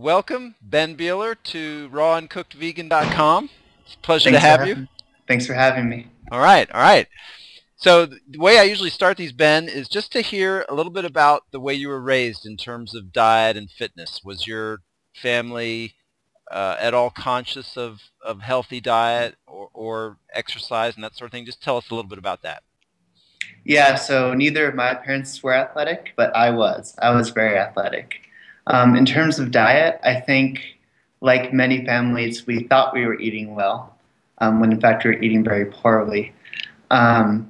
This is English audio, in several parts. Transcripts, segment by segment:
welcome, Ben Beeler, to rawandcookedvegan.com. It's a pleasure to Thanks for have you. having Thanks for having me. All right, all right. So the way I usually start these, Ben, is just to hear a little bit about the way you were raised in terms of diet and fitness. Was your family at all conscious of healthy diet or exercise and that sort of thing? Just tell us a little bit about that. Yeah, so neither of my parents were athletic, but I was. I was very athletic. In terms of diet, I think, like many families, we thought we were eating well, when in fact we were eating very poorly. Um,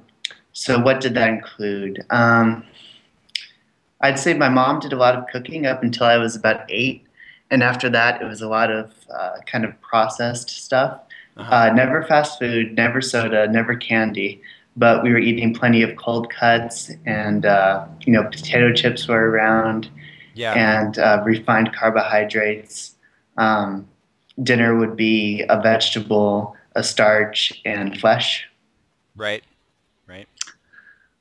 so what did that include? I'd say my mom did a lot of cooking up until I was about 8, and after that it was a lot of kind of processed stuff. Uh-huh. Never fast food, never soda, never candy, but we were eating plenty of cold cuts, and potato chips were around, Yeah, and refined carbohydrates. Um, Dinner would be a vegetable, a starch, and flesh. right, right.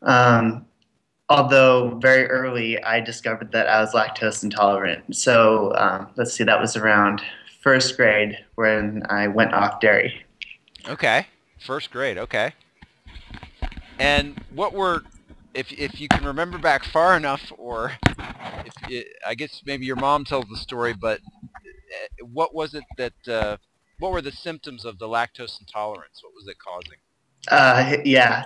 Um, Although very early I discovered that I was lactose intolerant. So let's see, that was around first grade when I went off dairy. Okay, first grade, okay. And what were, if you can remember back far enough, or I guess maybe your mom tells the story, but what was it that, what were the symptoms of the lactose intolerance? What was it causing? Yeah,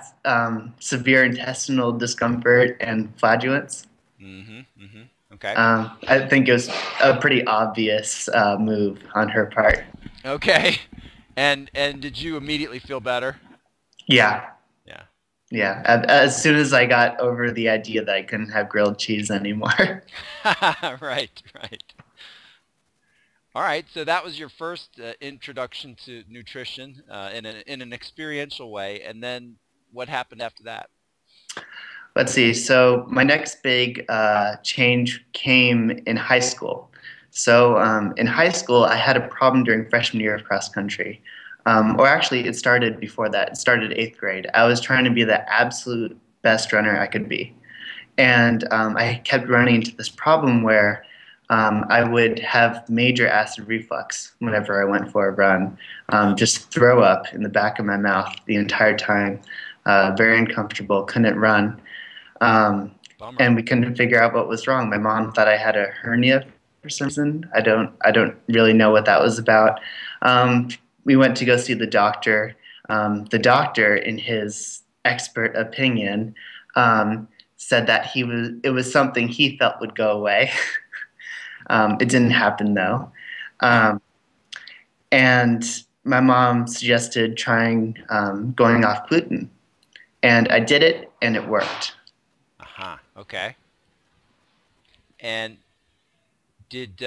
severe intestinal discomfort and flatulence. Mm-hmm, mm-hmm. Okay. I think it was a pretty obvious move on her part. Okay. And did you immediately feel better? Yeah, Yeah. yeah. As soon as I got over the idea that I couldn't have grilled cheese anymore. Right, right. All right, so that was your first introduction to nutrition in an experiential way, and then what happened after that? Let's see. So my next big change came in high school. So in high school, I had a problem during freshman year of cross country. Or actually, it started before that. It started 8th grade. I was trying to be the absolute best runner I could be. And I kept running into this problem where I would have major acid reflux whenever I went for a run, just throw up in the back of my mouth the entire time, very uncomfortable, couldn't run. Bummer. And we couldn't figure out what was wrong. My mom thought I had a hernia for some reason. I don't really know what that was about. Um, we went to go see the doctor. The doctor, in his expert opinion, said that it was something he felt would go away. It didn't happen though. Huh. Um, and my mom suggested trying going off gluten, and I did it, and it worked. Uh-huh. Okay. And did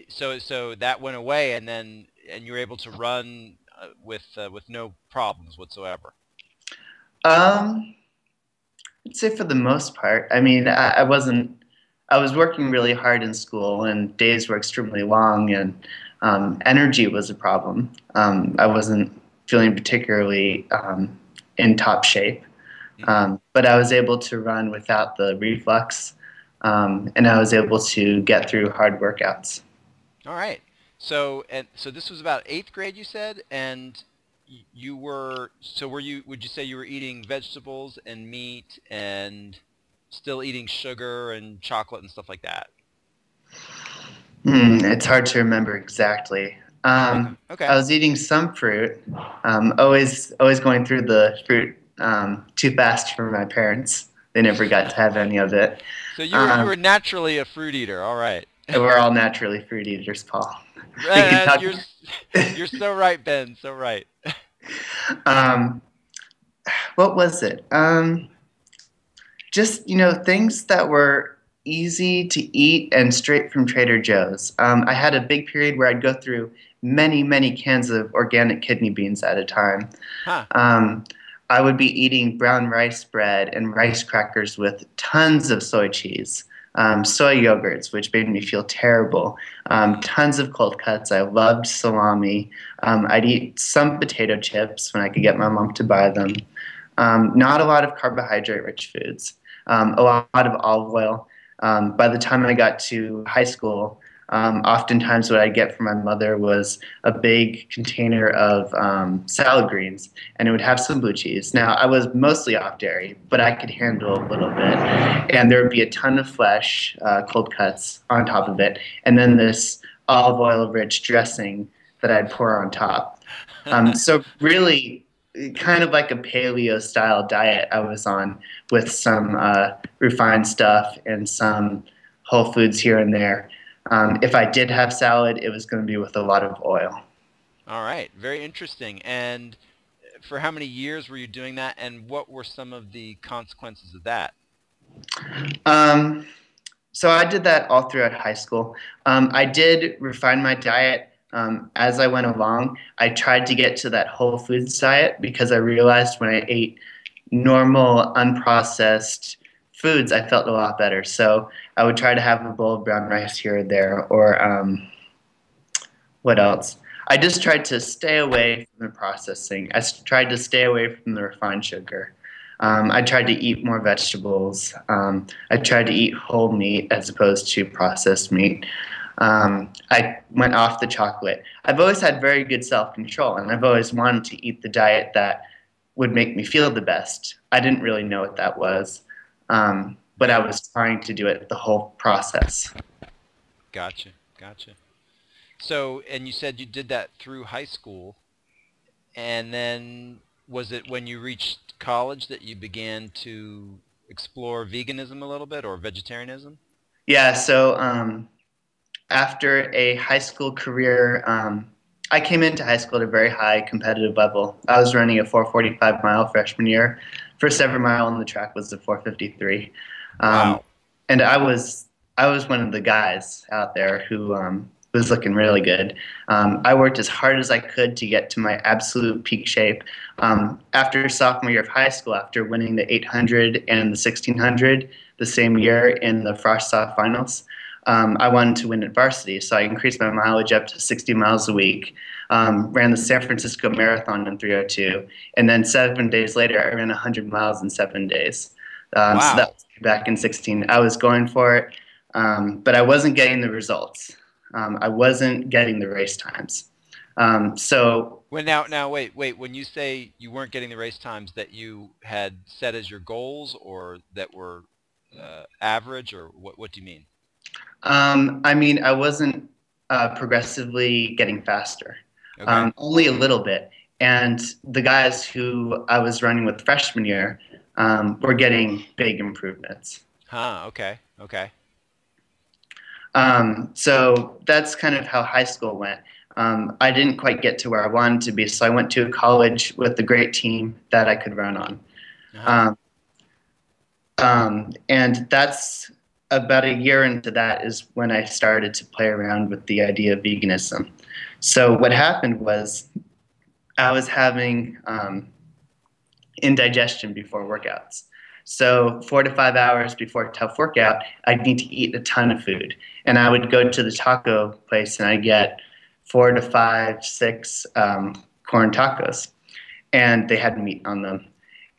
so that went away, and you were able to run with no problems whatsoever. Um, I'd say for the most part. I mean, I wasn't. I was working really hard in school, and days were extremely long, and energy was a problem. I wasn't feeling particularly in top shape, Mm-hmm. but I was able to run without the reflux, and I was able to get through hard workouts. All right. So this was about 8th grade, you said, and you were so were you would you say you were eating vegetables and meat and still eating sugar and chocolate and stuff like that? It's hard to remember exactly. Okay. I Okay. was eating some fruit, always going through the fruit too fast for my parents. They never got to have any of it. So you Um, were naturally a fruit eater. All right. we're all naturally fruit eaters, Paul. We can Right, talk. you're so right, Ben. So right. um, what was it? Just things that were easy to eat and straight from Trader Joe's. I had a big period where I'd go through many cans of organic kidney beans at a time. Huh. Um, I would be eating brown rice bread and rice crackers with tons of soy cheese, soy yogurts, which made me feel terrible, Mm. tons of cold cuts. I loved salami. I'd eat some potato chips when I could get my mom to buy them. Not a lot of carbohydrate-rich foods, a lot of olive oil. By the time I got to high school, Oftentimes, what I'd get from my mother was a big container of salad greens, and it would have some blue cheese. Now, I was mostly off dairy, but I could handle a little bit. And there would be a ton of flesh, cold cuts on top of it, and then this olive oil rich dressing that I'd pour on top. So, really, kind of like a paleo style diet I was on with some refined stuff and some whole foods here and there. If I did have salad, it was going to be with a lot of oil. All right, very interesting. And for how many years were you doing that, and what were some of the consequences of that? Um, so I did that all throughout high school. I did refine my diet as I went along. I tried to get to that whole foods diet because I realized when I ate normal, unprocessed foods, I felt a lot better. So I would try to have a bowl of brown rice here or there, or what else? I just tried to stay away from the processing. Tried to stay away from the refined sugar. I tried to eat more vegetables. I tried to eat whole meat as opposed to processed meat. I went off the chocolate. I've always had very good self control, and I've always wanted to eat the diet that would make me feel the best. I didn't really know what that was, but I Right. was trying to do it the whole process. Gotcha. Gotcha. So, and you said you did that through high school, and then was it when you reached college that you began to explore veganism a little bit or vegetarianism? Yeah, so after a high school career, I came into high school at a very high competitive level. I was running a 4:45 mile freshman year. First ever mile on the track was the 4:53, um, Wow. and I was one of the guys out there who was looking really good. I worked as hard as I could to get to my absolute peak shape. After sophomore year of high school, after winning the 800 and the 1600 the same year in the Frosh Soft finals, I wanted to win at varsity, so I increased my mileage up to 60 miles a week. Ran the San Francisco Marathon in 3:02, and then 7 days later, I ran 100 miles in 7 days. So that Wow. was back in 16. I was going for it, but I wasn't getting the results. I wasn't getting the race times. So Well, now, wait. When you say you weren't getting the race times that you had set as your goals, or that were average, or what do you mean? I mean, I wasn't progressively getting faster, Okay. only a little bit. And the guys who I was running with freshman year were getting big improvements. Huh. Okay. Okay. So that's kind of how high school went. I didn't quite get to where I wanted to be, so I went to college with a great team that I could run on. Uh-huh. Um, and that's about a year into that is when I started to play around with the idea of veganism. So what happened was I was having indigestion before workouts. So 4 to 5 hours before a tough workout, I'd need to eat a ton of food. And I would go to the taco place and I'd get 4 to 5, 6 corn tacos. And they had meat on them.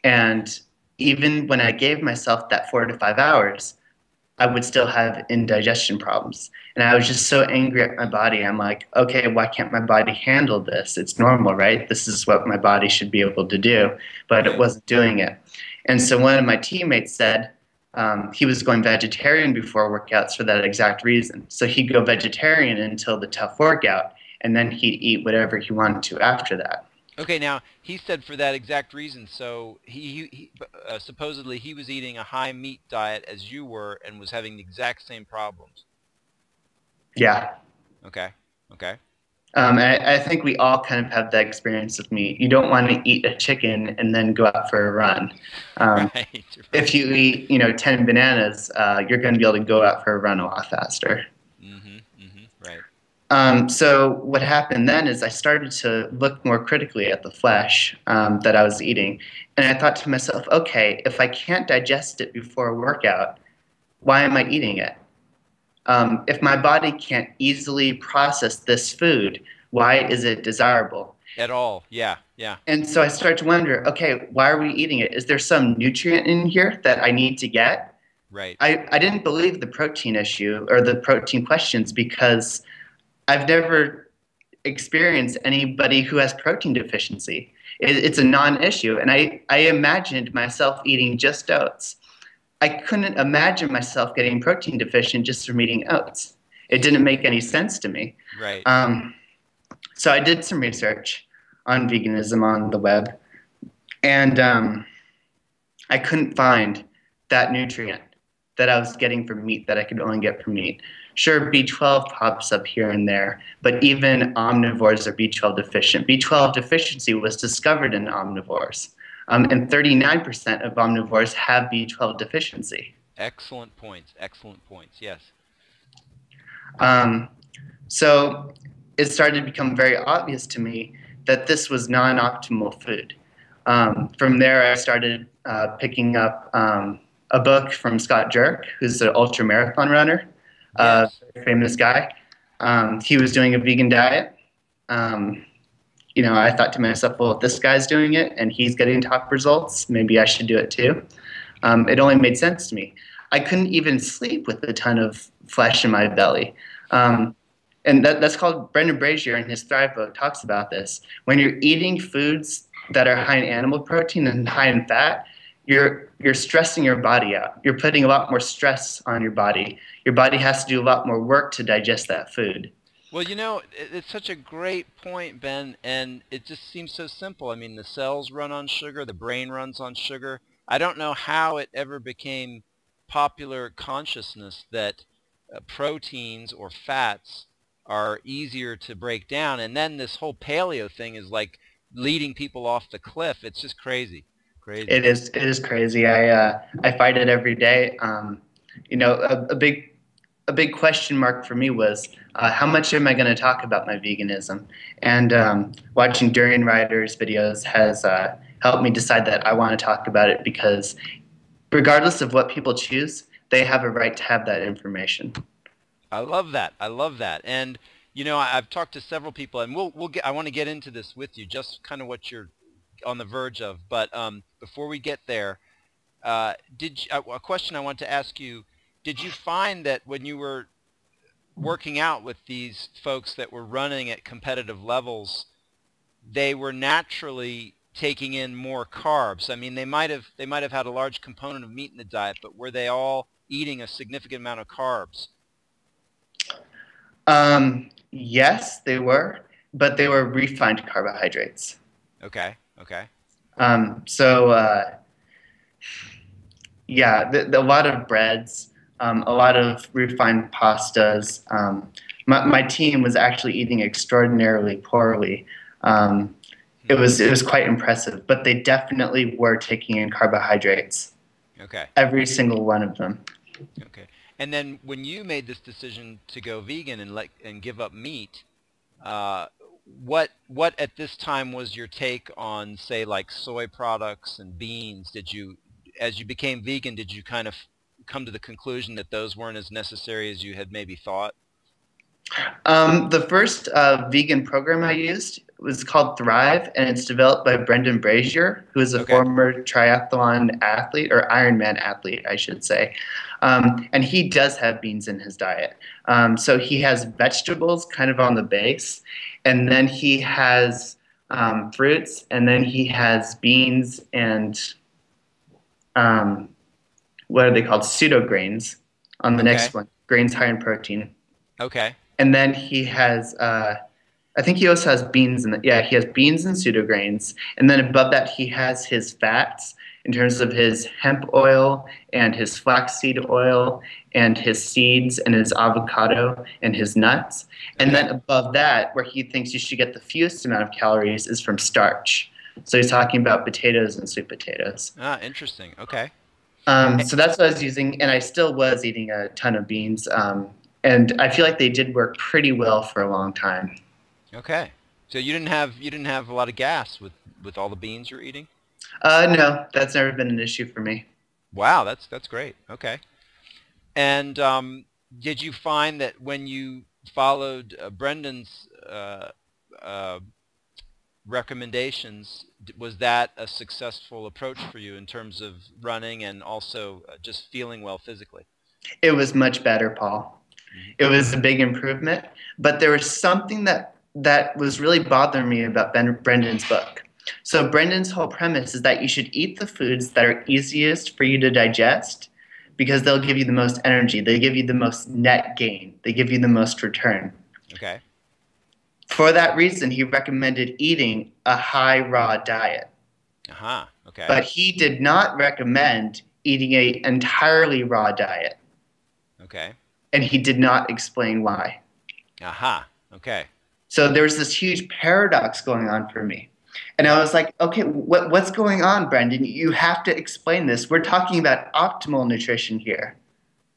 And even when I gave myself that 4 to 5 hours, I would still have indigestion problems. And I was just so angry at my body. I'm like, okay, why can't my body handle this? It's normal, right? This is what my body should be able to do. But it Right. wasn't doing it. And so one of my teammates said he was going vegetarian before workouts for that exact reason. So he'd go vegetarian until the tough workout, and then he'd eat whatever he wanted to after that. Okay. Now he said for that exact reason. So supposedly he was eating a high meat diet as you were and was having the exact same problems. Yeah. Okay. Okay. I think we all kind of have that experience with meat. You don't want to eat a chicken and then go out for a run. Um, Right. if Right. you eat, 10 bananas, you're going to be able to go out for a run a lot faster. Mm-hmm. Mm-hmm. Right. So what happened then is I started to look more critically at the flesh that I was eating, and I thought to myself, okay, if I can't digest it before a workout, why am I eating it? If my body can't easily process this food, why is it desirable? At all. Yeah. Yeah. And so I started to wonder, okay, why are we eating it? Is there some nutrient in here that I need to get? Right. I didn't believe the protein issue or the protein questions because I've never experienced anybody who has protein deficiency. It's a non-issue, and I imagined myself eating just oats. I couldn't imagine myself getting protein deficient just from eating oats. It didn't make any sense to me. Right. Um, so I did some research on veganism on the web, and I couldn't find that nutrient that I was getting from meat that I could only get from meat. Sure, B12 pops up here and there, but even omnivores are B12 deficient. B12 deficiency was discovered in omnivores, and 39% of omnivores have B12 deficiency. Excellent points. Excellent points. Yes. Um, so it started to become very obvious to me that this was non-optimal food. From there, I started picking up a book from Scott Jurek, who's an ultra marathon runner, Yes. famous guy. He was doing a vegan diet. Um, I thought to myself, well, if this guy's doing it and he's getting top results, maybe I should do it too. It only made sense to me. I couldn't even sleep with a ton of flesh in my belly. Um, and that's called Brendan Brazier in his Thrive book talks about this. When you're eating foods that are high in animal protein and high in fat, you're stressing your body out. You're putting a lot more stress on your body. Your body has to do a lot more work to digest that food. Well, it's such a great point, Ben, and it just seems so simple. I mean, the cells run on sugar, the brain runs on sugar. I don't know how it ever became popular consciousness that proteins or fats are easier to break down, and then this whole paleo thing is like leading people off the cliff. It's just crazy, crazy. It is crazy. I fight it every day. A big question mark for me was how much am I going to talk about my veganism? And watching Durian Riders videos has helped me decide that I want to talk about it because regardless of what people choose, they have a right to have that information. I love that. I love that. And I've talked to several people, and we'll get. I want to get into this with you, just kind of what you're on the verge of. But before we get there, a question I want to ask you: did you find that when you were working out with these folks that were running at competitive levels, they were naturally taking in more carbs? I mean, they might have had a large component of meat in the diet, but were they all eating a significant amount of carbs? Yes, they were, but they were refined carbohydrates. Okay. Okay. So yeah, a lot of breads, a lot of refined pastas. My team was actually eating extraordinarily poorly. Um, it Hmm. was it was quite impressive, but they definitely were taking in carbohydrates, Okay. every single one of them. Okay. And then when you made this decision to go vegan and give up meat, uh, what at this time was your take on, say, like soy products and beans? As you became vegan, did you kind of come to the conclusion that those weren't as necessary as you had maybe thought? The first vegan program I used was called Thrive, and it's developed by Brendan Brazier, who is a Okay. former triathlon athlete, or Ironman athlete, I should say. And he does have beans in his diet. So he has vegetables kind of on the base, and then he has fruits, and then he has beans and um, what are they called? Pseudo grains on the next Okay. one, grains high in protein. Okay. And then he has I think he also has beans in the, yeah, he has beans and pseudograins. And then above that he has his fats in terms of his hemp oil and his flaxseed oil and his seeds and his avocado and his nuts. And Okay. then above that, where he thinks you should get the fewest amount of calories, is from starch. So he's talking about potatoes and sweet potatoes. Ah, interesting. Okay. Eh, So that's what I was using, and I still was eating a ton of beans. And I feel like they did work pretty well for a long time. Okay. So you didn't have a lot of gas with all the beans you're eating? No, that's never been an issue for me. Wow, that's great. Okay. And did you find that when you followed Brendan's uh, recommendations, was that a successful approach for you in terms of running and also just feeling well physically? It was much better, Paul. Hmm. It was a big improvement, but there was something that was really bothering me about Brendan's book. So Brendan's whole premise is that you should eat the foods that are easiest for you to digest because they'll give you the most energy. They give you the most net gain. They give you the most return. Okay. For that reason, he recommended eating a high raw diet. Aha. Okay. But he did not recommend eating an entirely raw diet. Okay. And he did not explain why. Aha. Okay. So there was this huge paradox going on for me. And I Yep. was like, okay, what's going on, Brendan? You have to explain this. We're talking about optimal nutrition here.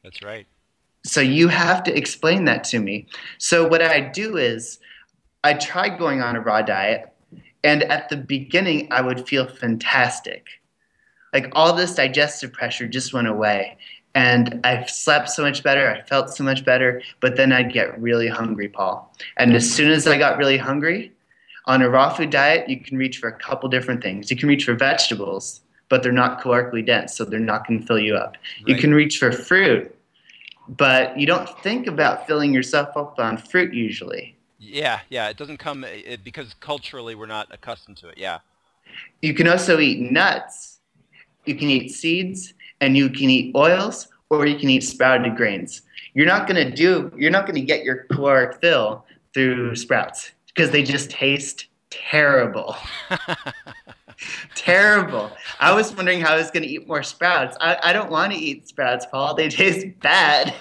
That's right. So you have to explain that to me. So what I do is I tried going on a raw diet, and at the beginning, I would feel fantastic. Like all this digestive pressure just went away. And I slept so much better. I felt so much better. But then I'd get really hungry, Paul. And as soon as I got really hungry, on a raw food diet, you can reach for a couple different things. You can reach for vegetables, but they're not calorically dense, so they're not going to fill you up. You Right. can reach for fruit, but you don't think about filling yourself up on fruit usually. Yeah. Yeah. It doesn't come because culturally we're not accustomed to it. Yeah. You can also eat nuts, you can eat seeds, and you can eat oils, or you can eat sprouted grains. You're not gonna get your caloric fill through sprouts because they just taste terrible. Terrible. I was wondering how I was gonna eat more sprouts. I don't want to eat sprouts, Paul. They taste bad.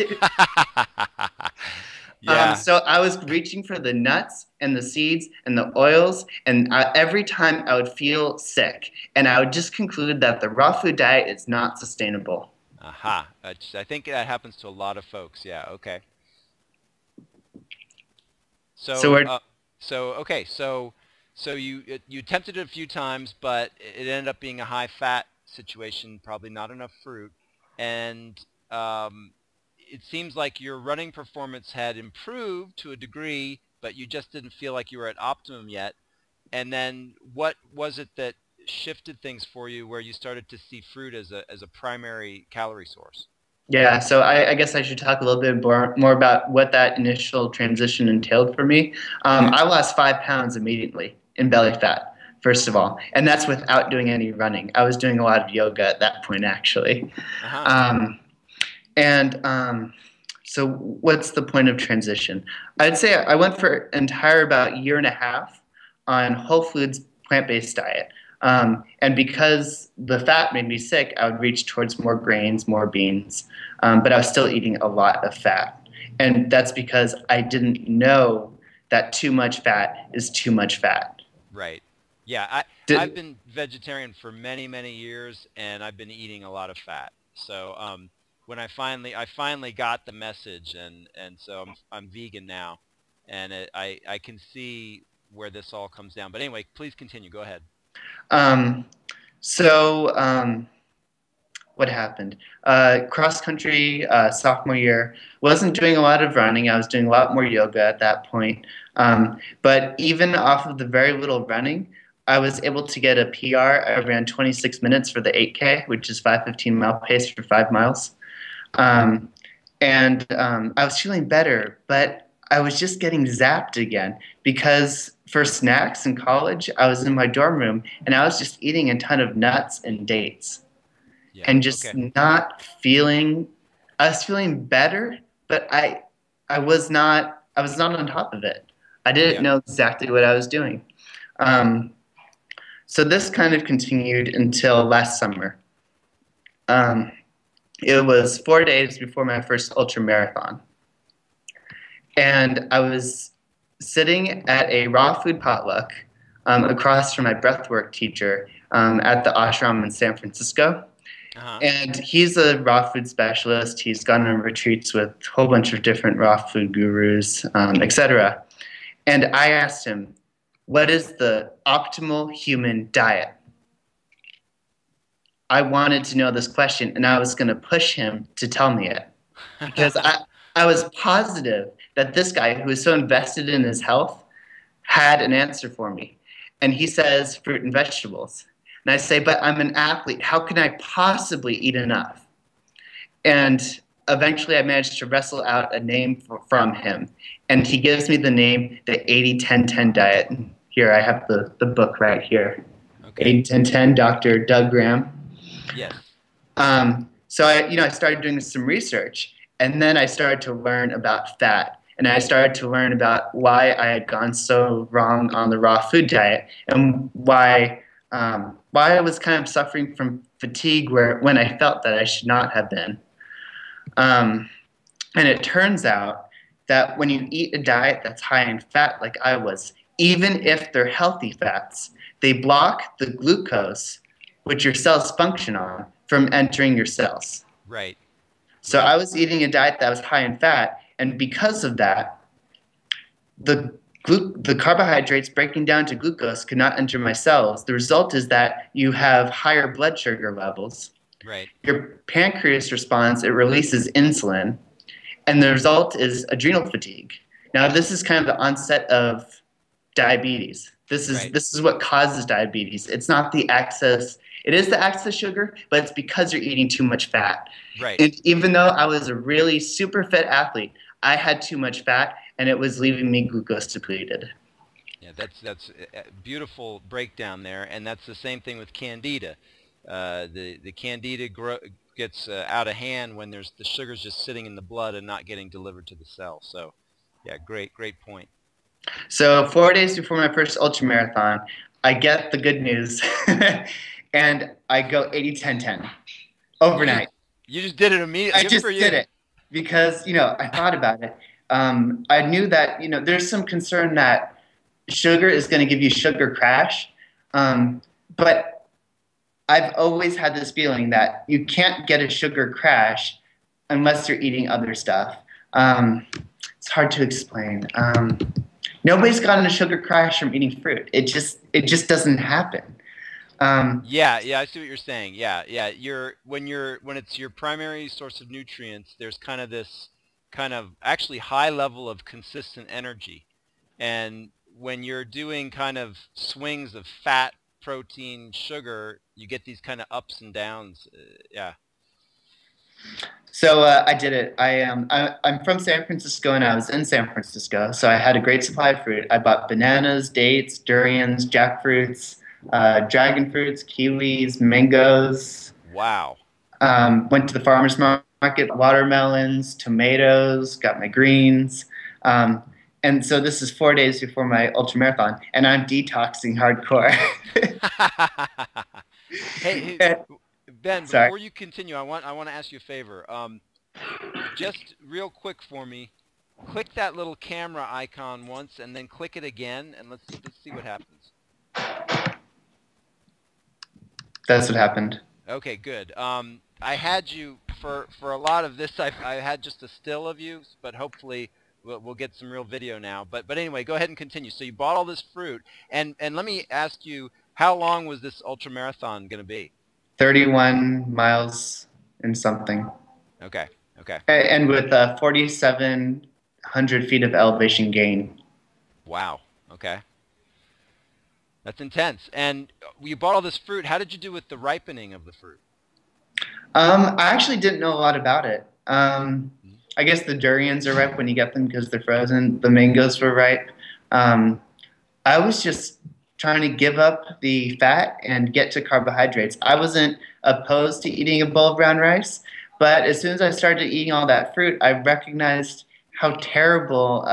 Yeah. So I was reaching for the nuts and the seeds and the oils, and every time I would feel sick, and I would just conclude that the raw food diet is not sustainable. Aha. I think that happens to a lot of folks. Yeah. Okay. So So, we're okay. So you attempted it a few times, but it ended up being a high fat situation. Probably not enough fruit, and um, it seems like your running performance had improved to a degree, but you just didn't feel like you were at optimum yet. And then what was it that shifted things for you where you started to see fruit as a primary calorie source? Yeah, so I guess I should talk a little bit more about what that initial transition entailed for me. Okay. I lost 5 pounds immediately in belly fat, first of all, and that's without doing any running. I was doing a lot of yoga at that point, actually. Uh-huh. Um, and So, what's the point of transition? I'd say I went for an entire about year and a half on whole foods plant based diet. And because the fat made me sick, I would reach towards more grains, more beans, but I was still eating a lot of fat. And that's because I didn't know that too much fat is too much fat. Right. Yeah, I've Did, been vegetarian for many, many years, and I've been eating a lot of fat. So when I finally got the message, and so I'm vegan now, and I can see where this all comes down. But anyway, please continue. Go ahead. um, so, what happened? Cross country sophomore year, wasn't doing a lot of running. I was doing a lot more yoga at that point. But even off of the very little running, I was able to get a PR. I ran 26 minutes for the 8K, which is 5:15 mile pace for 5 miles. Um, and I was feeling better, but I was just getting zapped again because for snacks in college, I was in my dorm room and I was just eating a ton of nuts and dates Yeah. and just Okay. not feeling. I was feeling better, but I was not on top of it. I didn't Yeah. know exactly what I was doing. Um, so this kind of continued until last summer. Um, it was 4 days before my first ultra marathon, and I was sitting at a raw food potluck across from my breathwork teacher at the ashram in San Francisco. Uh-huh. And he's a raw food specialist. He's gone on retreats with a whole bunch of different raw food gurus, etc. And I asked him, what is the optimal human diet? I wanted to know this question, and I was going to push him to tell me it because I was positive that this guy who was so invested in his health had an answer for me. And he says fruit and vegetables. And I say, but I'm an athlete. How can I possibly eat enough? And eventually I managed to wrestle out a name from him. And he gives me the name, the 80-10-10 diet. Here, I have the book right here. Okay. 80-10-10, Dr. Doug Graham. Yes. So I started doing some research, and then I started to learn about fat, and I started to learn about why I had gone so wrong on the raw food diet, and why I was kind of suffering from fatigue when I felt that I should not have been. And it turns out that when you eat a diet that's high in fat, like I was, even if they're healthy fats, they block the glucose, which your cells function on, from entering your cells. Right. So Right. I was eating a diet that was high in fat, and because of that, the carbohydrates breaking down to glucose could not enter my cells. The result is that you have higher blood sugar levels. Right. Your pancreas responds, it releases insulin, and the result is adrenal fatigue. Now, this is kind of the onset of diabetes. This is what causes diabetes. It's not the excess. It is the excess sugar, but it's because you're eating too much fat. Right. And even though I was a really super fit athlete, I had too much fat, and it was leaving me glucose depleted. Yeah, that's a beautiful breakdown there, and that's the same thing with candida. The candida gets out of hand when there's the sugar's just sitting in the blood and not getting delivered to the cell. So, yeah, great point. So 4 days before my first ultra marathon, I get the good news, and I go 80-10-10 overnight. You just did it immediately. I just did it because I thought about it. I knew that there's some concern that sugar is going to give you sugar crash, but I've always had this feeling that you can't get a sugar crash unless you're eating other stuff. It's hard to explain. Nobody's gotten a sugar crash from eating fruit. It just doesn't happen. Yeah, I see what you're saying. Yeah. When it's your primary source of nutrients, there's kind of this kind of actually high level of consistent energy, and when you're doing kind of swings of fat, protein, sugar, you get these kind of ups and downs. Yeah. So I did it. I'm from San Francisco, and I was in San Francisco, so I had a great supply of fruit. I bought bananas, dates, durians, jackfruits, dragon fruits, kiwis, mangoes. Wow. Went to the farmer's market, watermelons, tomatoes, got my greens. And so this is 4 days before my ultramarathon, and I'm detoxing hardcore. Hey, Ben, Sorry. before you continue, I want to ask you a favor. Just real quick for me, click that little camera icon once, and then click it again, and let's see what happens. That's what happened. Okay, good. I had you for a lot of this. I had just a still of you, but hopefully we'll get some real video now. But anyway, go ahead and continue. So you bought all this fruit, and let me ask you, how long was this ultramarathon going to be? 31 miles and something. Okay. And with 4,700 feet of elevation gain. Wow. Okay. That's intense. And you bought all this fruit. How did you do with the ripening of the fruit? I actually didn't know a lot about it. I guess the durians are ripe when you get them because they're frozen. The mangoes were ripe. I was just trying to give up the fat and get to carbohydrates. I wasn't opposed to eating a bowl of brown rice, but as soon as I started eating all that fruit, I recognized how terrible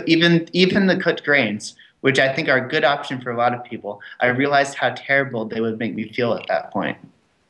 even the cooked grains, which I think are a good option for a lot of people, I realized how terrible they would make me feel at that point.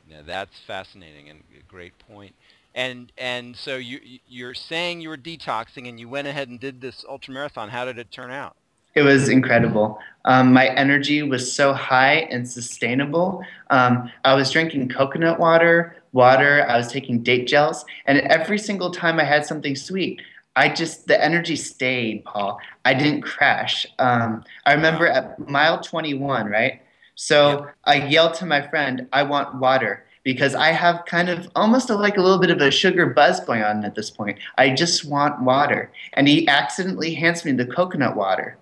Yeah, that's fascinating and a great point. And so you're saying you were detoxing and you went ahead and did this ultramarathon. How did it turn out? It was incredible. My energy was so high and sustainable. I was drinking coconut water. I was taking date gels, and every single time I had something sweet, the energy stayed, Paul. I didn't crash. I remember at mile 21, right? So I yelled to my friend, "I want water," because I have kind of almost like a little bit of a sugar buzz going on at this point. I just want water. And he accidentally hands me the coconut water.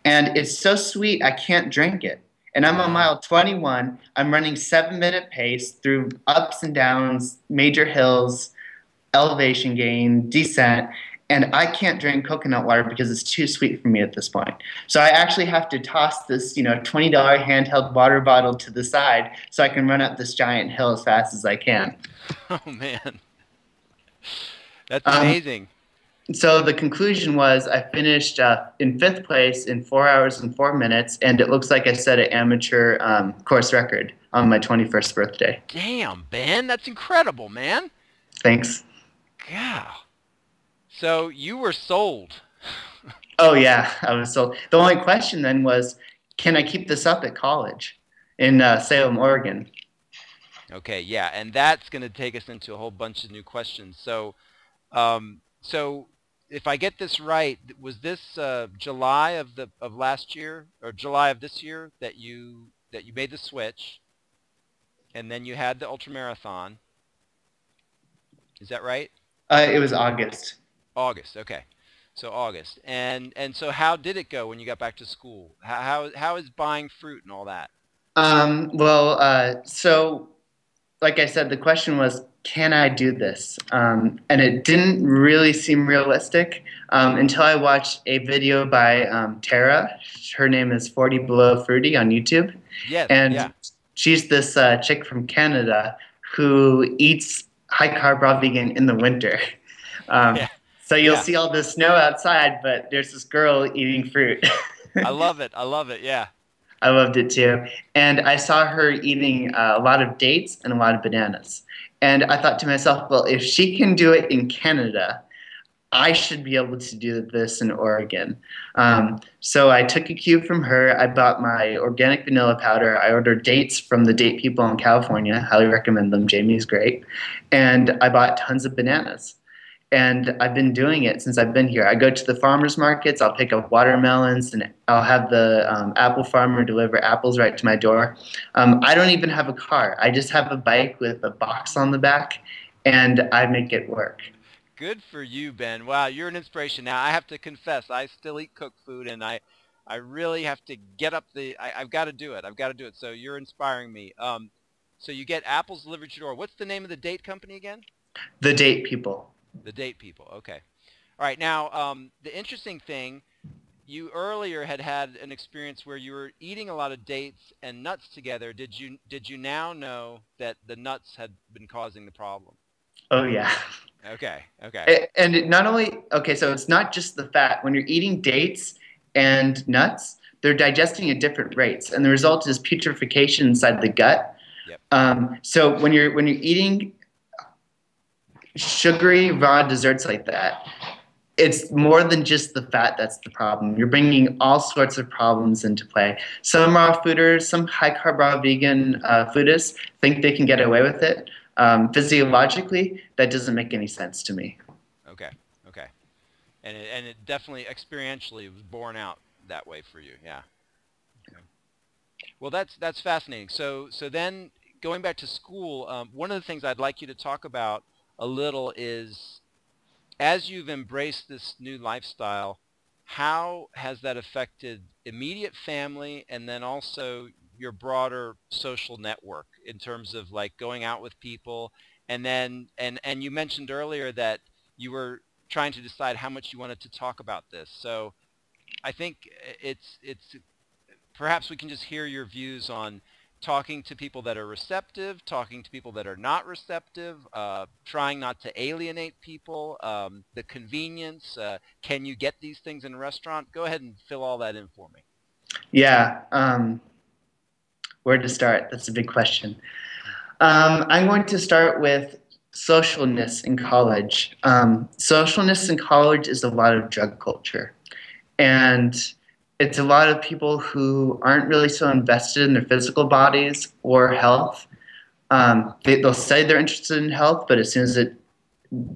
and it's so sweet I can't drink it. And I'm on Uh, mile 21. I'm running 7-minute pace through ups and downs, major hills, elevation gain, descent, and I can't drink coconut water because it's too sweet for me at this point. So I actually have to toss this, $20 handheld water bottle to the side so I can run up this giant hill as fast as I can. oh man, that's Um, amazing. so the conclusion was I finished in fifth place in 4 hours and 4 minutes, and it looks like I set an amateur course record on my 21st birthday. Damn, Ben, that's incredible, man. Thanks. Yeah. So you were sold. Oh yeah, I was so. The only question then was, can I keep this up at college in Salem, Oregon? Okay, yeah, and that's going to take us into a whole bunch of new questions. So if I get this right, was this July of last year or July of this year that you made the switch, and then you had the ultramarathon? Is that right? It was August. August. Okay, so August, and so how did it go when you got back to school? How is buying fruit and all that? So like I said, the question was, can I do this? And it didn't really seem realistic until I watched a video by Tara. Her name is 40 Below Fruity on YouTube. Yes. And Yeah. she's this chick from Canada who eats high carb raw vegan in the winter. Um, Yeah. so you'll Yeah. see all this snow outside, but there's this girl eating fruit. I love it. I love it. Yeah. I loved it too. And I saw her eating a lot of dates and a lot of bananas. And I thought to myself, well, if she can do it in Canada, I should be able to do this in Oregon. So I took a cue from her. I bought my organic vanilla powder. I ordered dates from the date people in California. Highly recommend them. Jamie's great. And I bought tons of bananas. And I've been doing it since I've been here. I go to the farmers markets. I'll pick up watermelons, and I'll have the apple farmer deliver apples right to my door. I don't even have a car. I just have a bike with a box on the back, and I make it work. Good for you, Ben. Wow, you're an inspiration. Now, I have to confess, I still eat cooked food, and I really have to get up I've got to do it. I've got to do it. So you're inspiring me. So you get apples delivered to your door. What's the name of the date company again? The date people. The Date People. Okay. All right. Now, the interesting thing, you earlier had an experience where you were eating a lot of dates and nuts together. Did you now know that the nuts had been causing the problem? Oh yeah. Okay. Okay. And it not only okay, so it's not just the fat. When you're eating dates and nuts, they're digesting at different rates, and the result is putrefaction inside the gut. Yep. So when you're eating sugary raw desserts like that, it's more than just the fat that's the problem. You're bringing all sorts of problems into play. Some raw fooders, some high carb raw vegan foodists think they can get away with it. Physiologically, that doesn't make any sense to me. Okay. Okay. And it definitely experientially was borne out that way for you. Yeah. Okay. Well, that's fascinating. So then going back to school, one of the things I'd like you to talk about a little is as you've embraced this new lifestyle, how has that affected immediate family and then also your broader social network in terms of like going out with people and then and you mentioned earlier that you were trying to decide how much you wanted to talk about this. So I think it's perhaps we can just hear your views on talking to people that are receptive, talking to people that are not receptive, trying not to alienate people, the convenience. Can you get these things in a restaurant? Go ahead and fill all that in for me. Yeah. Where to start? That's a big question. I'm going to start with socialness in college. Socialness in college is a lot of drug culture. And it's a lot of people who aren't really so invested in their physical bodies or health. They'll say they're interested in health, but as soon as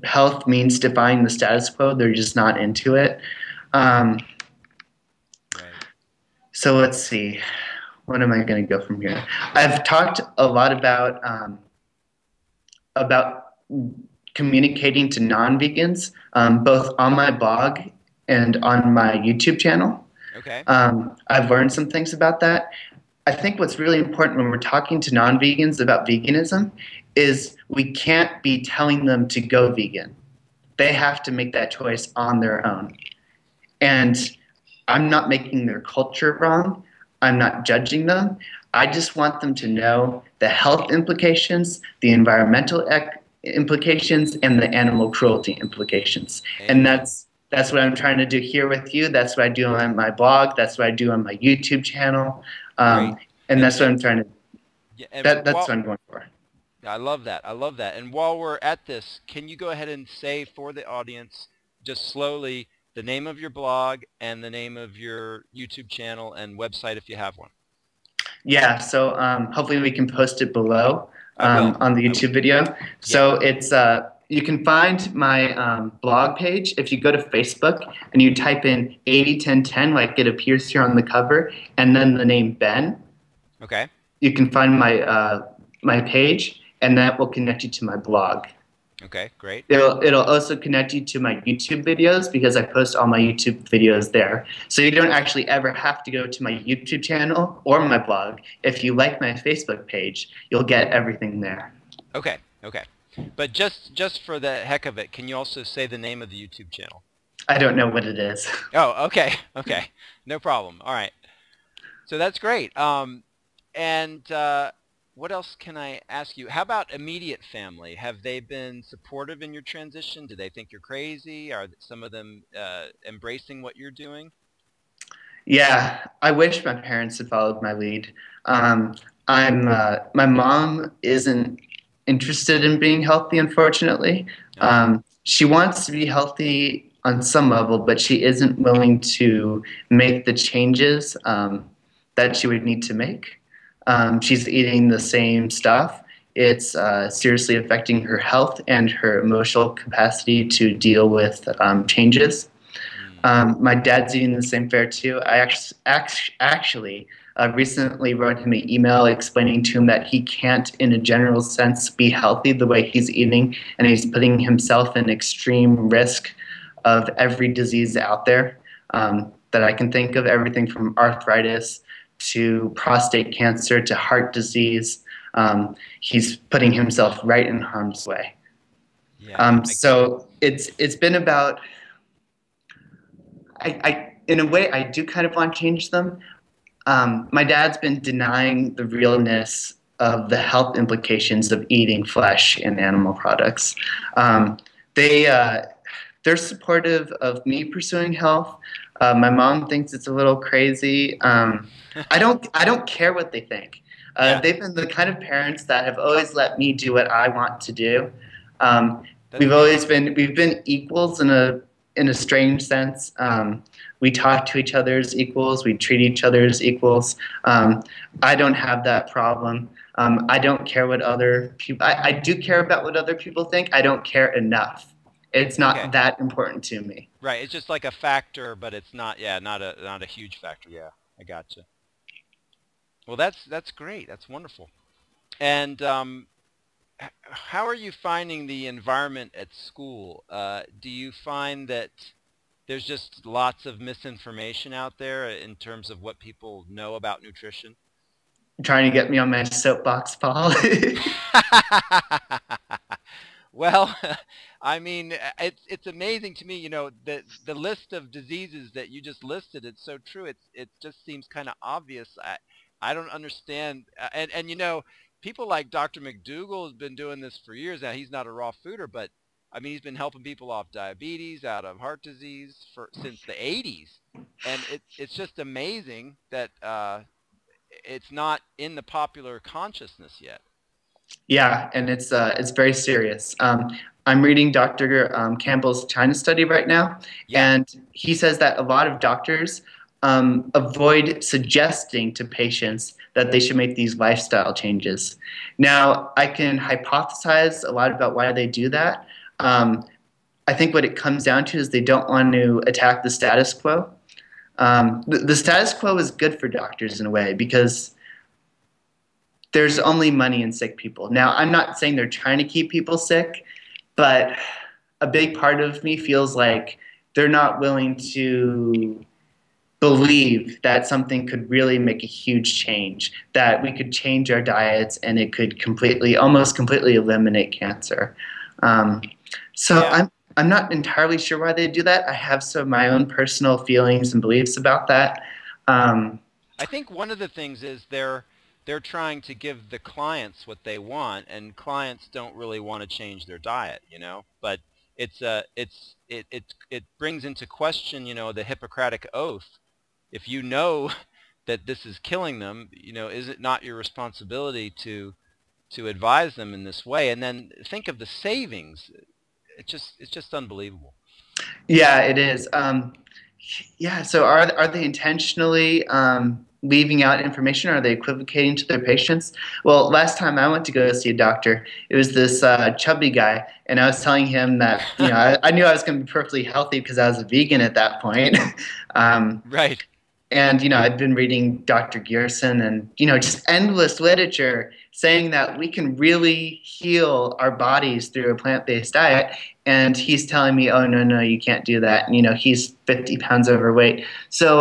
health means defying the status quo, they're just not into it. Um, Right. so let's see. What am I going to go from here? I've talked a lot about communicating to non-vegans, both on my blog and on my YouTube channel. Okay. I've learned some things about that. I think what's really important when we're talking to non-vegans about veganism is we can't be telling them to go vegan. They have to make that choice on their own. And I'm not making their culture wrong. I'm not judging them. I just want them to know the health implications, the environmental implications, and the animal cruelty implications. And Amen. that's what I'm trying to do here with you. That's what I do on my blog. That's what I do on my YouTube channel. Great. And that's what And I'm trying to. yeah, and That's what I'm going for. I love that. I love that. And while we're at this, can you go ahead and say for the audience, just slowly, the name of your blog and the name of your YouTube channel and website if you have one? Yeah, so hopefully we can post it below I will. on the I will. YouTube video. Yeah. So it's you can find my blog page if you go to Facebook and you type in 801010, like it appears here on the cover, and then the name Ben. Okay. You can find my page, and that will connect you to my blog. Okay. Great. It'll also connect you to my YouTube videos because I post all my YouTube videos there. So you don't actually ever have to go to my YouTube channel or my blog. If you like my Facebook page, you'll get everything there. Okay. Okay. But just for the heck of it, can you also say the name of the YouTube channel? I don't know what it is. Oh, okay. Okay. No problem. All right. So that's great. And what else can I ask you? How about immediate family? Have they been supportive in your transition? Do they think you're crazy? Are some of them embracing what you're doing? Yeah, I wish my parents had followed my lead. My mom isn't interested in being healthy, unfortunately. Oh, She wants to be healthy on some level, but she isn't willing to make the changes that she would need to make. She's eating the same stuff. It's seriously affecting her health and her emotional capacity to deal with changes. mm, My dad's eating the same fare too. I actually recently wrote him an email explaining to him that he can't, in a general sense, be healthy the way he's eating, and he's putting himself in extreme risk of every disease out there that I can think of, everything from arthritis to prostate cancer to heart disease. He's putting himself right in harm's way. yeah. So it's been about in a way, I do kind of want to change them. My dad's been denying the realness of the health implications of eating flesh and animal products. They they're supportive of me pursuing health. My mom thinks it's a little crazy. I don't care what they think. Yeah. They've been the kind of parents that have always let me do what I want to do. That's good. We've been equals in a strange sense. We talk to each other as equals. We treat each other as equals. I don't have that problem. I don't care what other people. I do care about what other people think. I don't care enough. It's Okay. not that important to me. Right. It's just like a factor, but it's not. Yeah, not a huge factor. Yeah, I gotcha. Well, that's great. That's wonderful. And how are you finding the environment at school? Do you find that there's just lots of misinformation out there in terms of what people know about nutrition? Trying to get me on my soapbox, Paul. Well, I mean, it's amazing to me, you know, the list of diseases that you just listed. It's so true. It just seems kind of obvious. I don't understand. And you know, people like Dr. McDougall has been doing this for years now. He's not a raw fooder, but I mean, he's been helping people off diabetes, out of heart disease for since the 80s, and it's just amazing that it's not in the popular consciousness yet. Yeah, and it's very serious. I'm reading Dr. Campbell's China study right now, Yeah. and he says that a lot of doctors avoid suggesting to patients that they should make these lifestyle changes. Now, I can hypothesize a lot about why they do that. I think what it comes down to is they don't want to attack the status quo. The status quo is good for doctors in a way because there's only money in sick people. Now, I'm not saying they're trying to keep people sick, but a big part of me feels like they're not willing to believe that something could really make a huge change, that we could change our diets and it could almost completely eliminate cancer. Um, so Yeah. I'm not entirely sure why they do that. I have some of my own personal feelings and beliefs about that. Um, I think one of the things is they're trying to give the clients what they want, and clients don't really want to change their diet, you know. But it brings into question, you know, the Hippocratic oath. If you know that this is killing them, you know, is it not your responsibility to advise them in this way? And then think of the savings. It's just unbelievable. yeah, it is. Yeah, so are they intentionally leaving out information? Are they equivocating to their patients? Well, last time I went to go see a doctor, it was this chubby guy, and I was telling him that I knew I was going to be perfectly healthy because I was a vegan at that point. um, Right. and I'd been reading Dr. Gerson and just endless literature saying that we can really heal our bodies through a plant-based diet. And he's telling me, "Oh no, no, you can't do that." And he's 50 pounds overweight. So,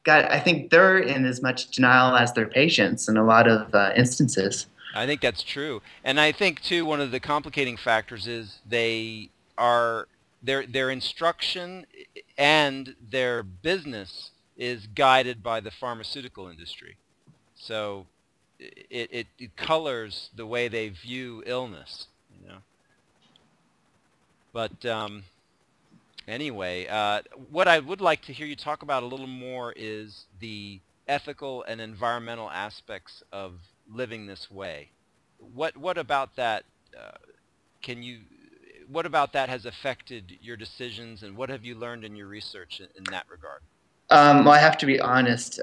God, I think they're in as much denial as their patients in a lot of instances. I think that's true. And I think too one of the complicating factors is they are their instruction and their business is guided by the pharmaceutical industry. So it colors the way they view illness, you know. But anyway, what I would like to hear you talk about a little more is the ethical and environmental aspects of living this way. What about that? Uh, can you? What about that has affected your decisions, and what have you learned in your research in that regard? Well, I have to be honest.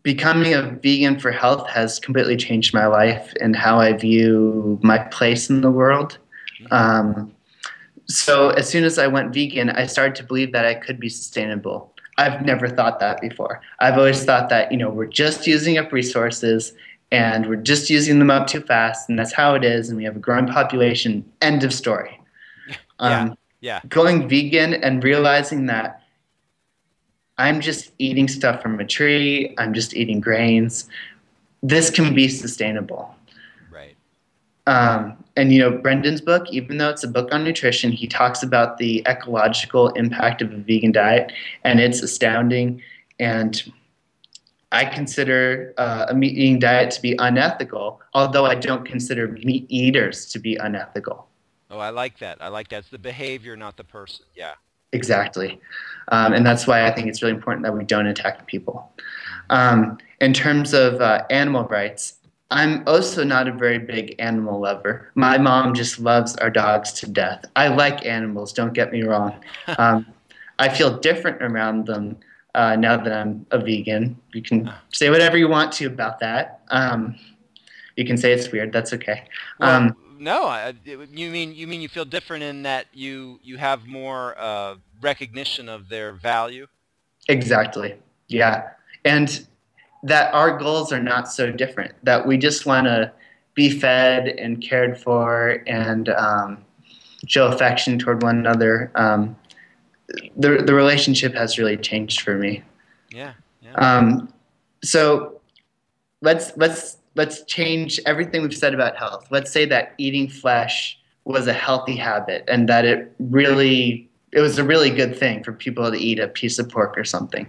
Becoming a vegan for health has completely changed my life and how I view my place in the world. Hmm. Um, So as soon as I went vegan, I started to believe that I could be sustainable. I've never thought that before. I've always thought that, we're just using up resources and we're just using them up too fast, and that's how it is, and we have a growing population, end of story. Yeah, Um, yeah, Going vegan and realizing that I'm just eating stuff from a tree, I'm just eating grains, this can be sustainable. right. And Brendan's book, even though it's a book on nutrition, he talks about the ecological impact of a vegan diet, and it's astounding. And I consider a meat eating diet to be unethical, although I don't consider meat eaters to be unethical. Oh, I like that. I like that. It's the behavior, not the person. Yeah. Exactly. And that's why I think it's really important that we don't attack people. Hmm. In terms of animal rights, I'm also not a very big animal lover. My mom just loves our dogs to death. I like animals, don't get me wrong. Um, I feel different around them now that I'm a vegan. You can say whatever you want to about that. You can say it's weird. That's okay. Well, Um, no. You mean you feel different in that you have more recognition of their value. exactly. Yeah. And that our goals are not so different, that we just want to be fed and cared for and show affection toward one another. The relationship has really changed for me. Yeah, yeah. Um, so let's change everything we've said about health. Let's say that eating flesh was a healthy habit and that it was a really good thing for people to eat a piece of pork or something,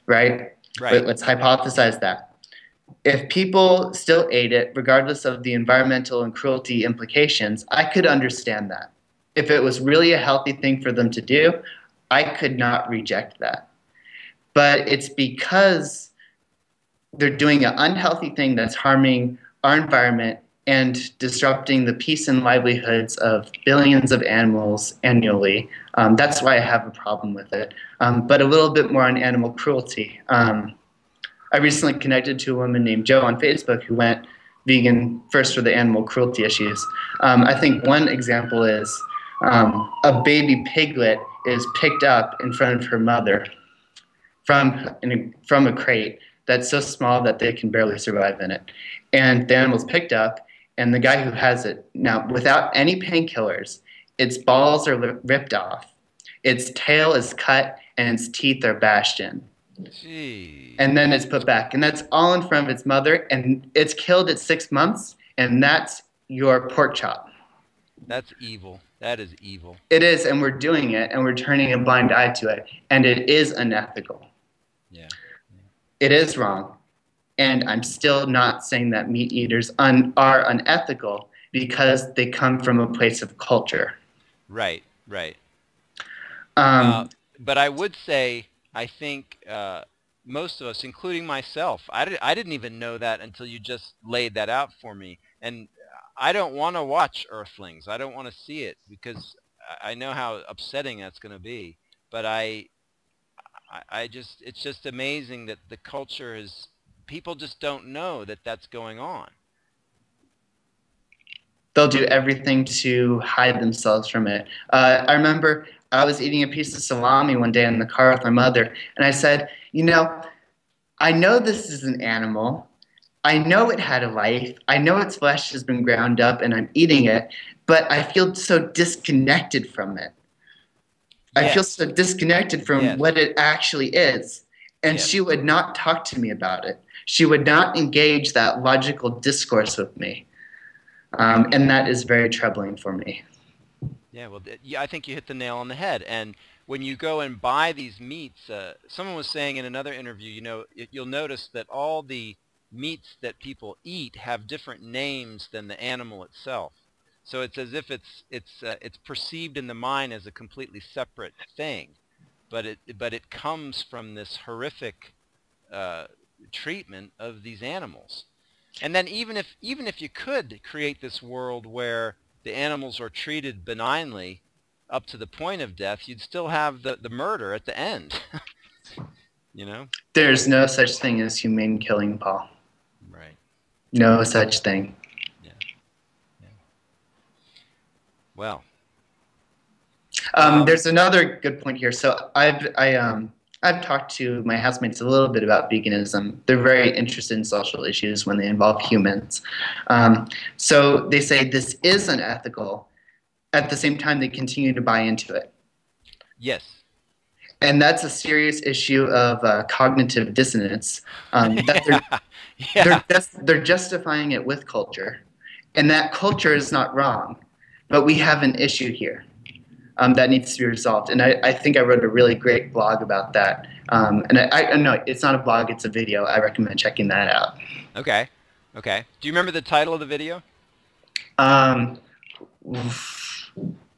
right? Right. Let's hypothesize that. If people still ate it, regardless of the environmental and cruelty implications, I could understand that. If it was really a healthy thing for them to do, I could not reject that. But it's because they're doing an unhealthy thing that's harming our environment and disrupting the peace and livelihoods of billions of animals annually. That's why I have a problem with it. But a little bit more on animal cruelty. I recently connected to a woman named Jo on Facebook who went vegan first for the animal cruelty issues. I think one example is a baby piglet is picked up in front of her mother from a crate that's so small that they can barely survive in it. And the animal's picked up, and the guy who has it, now without any painkillers, its balls are ripped off, its tail is cut, and its teeth are bashed in. Jeez. And then it's put back. And that's all in front of its mother. And it's killed at 6 months. And that's your pork chop. That's evil. That is evil. It is. And we're doing it. And we're turning a blind eye to it. And it is unethical. Yeah. It is wrong. And I'm still not saying that meat eaters are unethical because they come from a place of culture. Right, right. Um, But I would say, I think most of us, including myself, I didn't even know that until you just laid that out for me. And I don't want to watch Earthlings. I don't want to see it because I know how upsetting that's going to be. But it's just amazing that the culture is, people just don't know that that's going on. They'll do everything to hide themselves from it. I remember I was eating a piece of salami one day in the car with my mother, and I said, I know this is an animal. I know it had a life. I know its flesh has been ground up, and I'm eating it, but I feel so disconnected from it. I feel so disconnected from what it actually is. And she would not talk to me about it. She would not engage that logical discourse with me. And that is very troubling for me. Yeah, well, I think you hit the nail on the head. And when you go and buy these meats, someone was saying in another interview, you'll notice that all the meats that people eat have different names than the animal itself. So it's as if it's perceived in the mind as a completely separate thing, but it comes from this horrific treatment of these animals. And then even if you could create this world where the animals are treated benignly up to the point of death, you'd still have the murder at the end. There's no such thing as humane killing, Paul. Right. No such thing. Yeah. Well. There's another good point here. So I've talked to my housemates a little bit about veganism. They're very interested in social issues when they involve humans. So they say this is unethical. At the same time, they continue to buy into it. Yes. And that's a serious issue of cognitive dissonance. They're justifying it with culture. And that culture is not wrong. But we have an issue here. That needs to be resolved. And I think I wrote a really great blog about that. And I know it's not a blog, it's a video. I recommend checking that out. Okay. Okay. Do you remember the title of the video?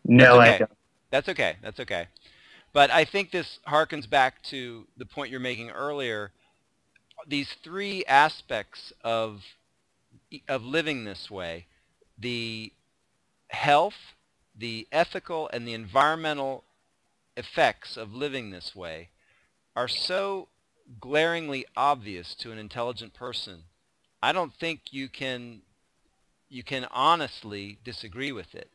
No, I don't. That's okay. That's okay. But I think this harkens back to the point you're making earlier. These three aspects of living this way, the health, the ethical, and the environmental effects of living this way are so glaringly obvious to an intelligent person. I don't think you can honestly disagree with it.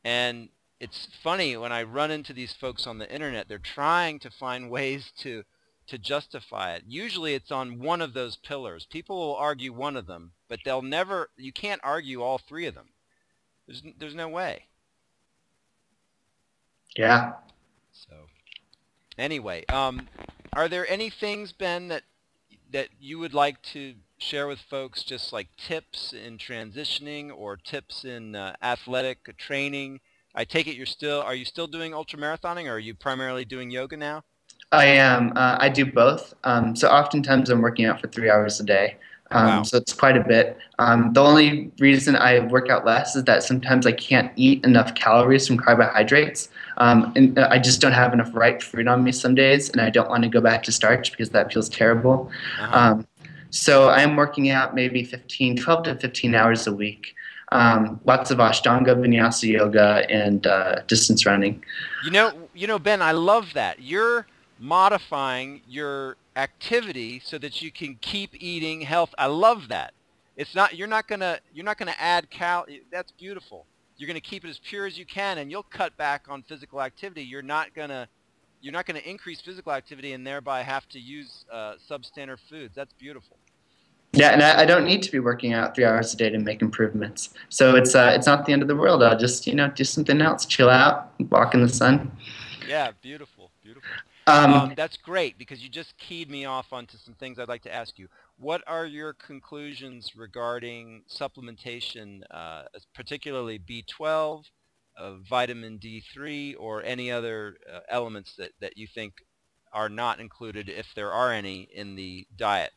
And it's funny when I run into these folks on the internet, they're trying to find ways to justify it. Usually it's on one of those pillars. People will argue one of them, but you can't argue all three of them. There's no way. Yeah. So anyway, are there any things, Ben, that you would like to share with folks, just like tips in transitioning or tips in athletic training? I take it are you still doing ultramarathoning, or are you primarily doing yoga now? I am. I do both. So oftentimes I'm working out for 3 hours a day. Wow. So it's quite a bit. The only reason I work out less is that sometimes I can't eat enough calories from carbohydrates. And I just don't have enough ripe fruit on me some days, and I don't want to go back to starch because that feels terrible. So I am working out maybe 12 to 15 hours a week. Lots of Ashtanga, Vinyasa yoga, and distance running. Ben, I love that. You're modifying your activity so that you can keep eating health. I love that. You're not gonna add that's beautiful. You're gonna keep it as pure as you can, and you'll cut back on physical activity. You're not gonna increase physical activity and thereby have to use substandard foods. That's beautiful. Yeah, and I don't need to be working out 3 hours a day to make improvements. So it's not the end of the world. I'll just do something else, chill out, walk in the sun. Yeah, beautiful, beautiful. Um, That's great because you just keyed me off onto some things I'd like to ask you. What are your conclusions regarding supplementation, particularly B12, vitamin D3, or any other elements that you think are not included, if there are any, in the diet?